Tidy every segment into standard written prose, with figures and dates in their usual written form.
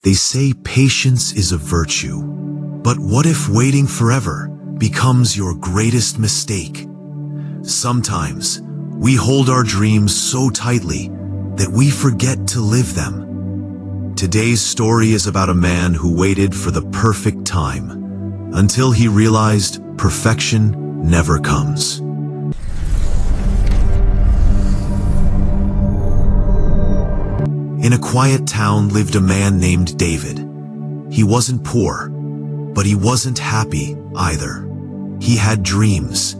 They say patience is a virtue. But what if waiting forever becomes your greatest mistake? Sometimes we hold our dreams so tightly that we forget to live them. Today's story is about a man who waited for the perfect time until he realized perfection never comes. In a quiet town lived a man named David. He wasn't poor, but he wasn't happy either. He had dreams,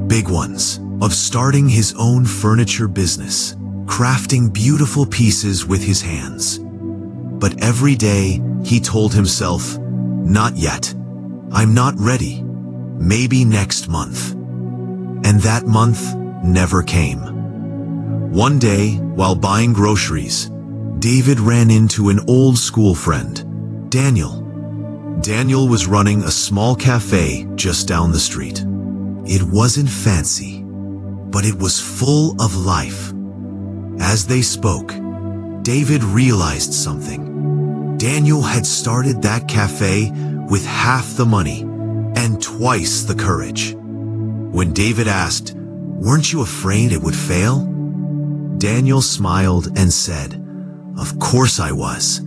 big ones, of starting his own furniture business, crafting beautiful pieces with his hands. But every day he told himself, "Not yet. I'm not ready. Maybe next month." And that month never came. One day, while buying groceries, David ran into an old school friend, Daniel. Daniel was running a small cafe just down the street. It wasn't fancy, but it was full of life. As they spoke, David realized something. Daniel had started that cafe with half the money and twice the courage. When David asked, "Weren't you afraid it would fail?" Daniel smiled and said, "Of course I was,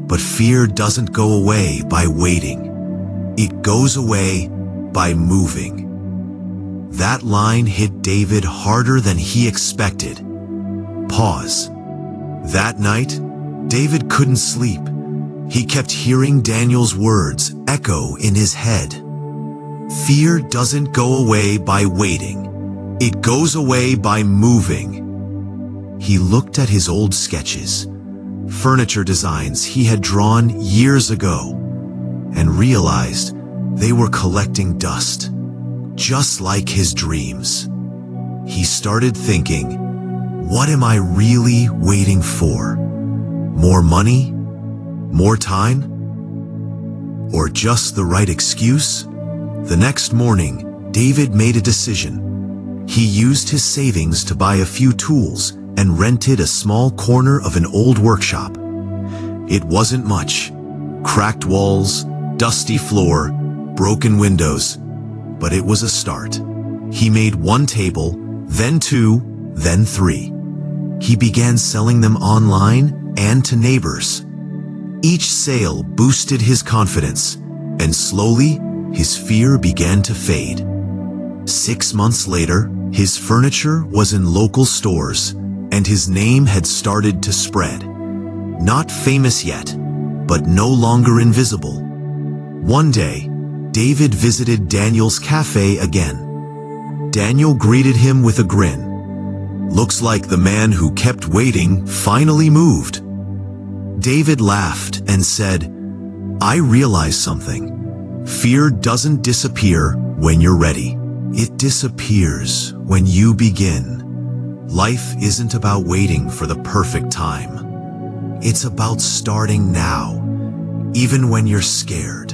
but fear doesn't go away by waiting. It goes away by moving." That line hit David harder than he expected. Pause. That night, David couldn't sleep. He kept hearing Daniel's words echo in his head. Fear doesn't go away by waiting. It goes away by moving. He looked at his old sketches, furniture designs he had drawn years ago, and realized they were collecting dust, just like his dreams. He started thinking, what am I really waiting for? More money? More time? Or just the right excuse? The next morning, David made a decision. He used his savings to buy a few tools and rented a small corner of an old workshop. It wasn't much. Cracked walls, dusty floor, broken windows. But it was a start. He made one table, then two, then three. He began selling them online and to neighbors. Each sale boosted his confidence, and slowly, his fear began to fade. 6 months later, his furniture was in local stores, and his name had started to spread. Not famous yet, but no longer invisible. One day, David visited Daniel's cafe again. Daniel greeted him with a grin. "Looks like the man who kept waiting finally moved." David laughed and said, "I realize something. Fear doesn't disappear when you're ready. It disappears when you begin. Life isn't about waiting for the perfect time. It's about starting now, even when you're scared,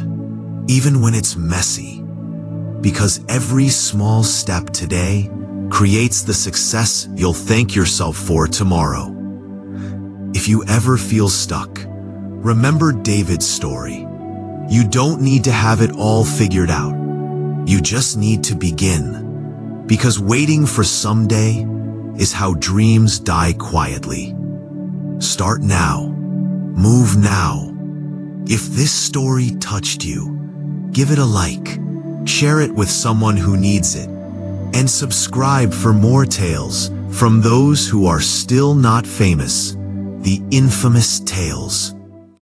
even when it's messy. Because every small step today creates the success you'll thank yourself for tomorrow." If you ever feel stuck, remember David's story. You don't need to have it all figured out. You just need to begin. Because waiting for someday is how dreams die quietly. Start now. Move now. If this story touched you, give it a like, share it with someone who needs it, and subscribe for more tales from those who are still not famous, the infamous tales.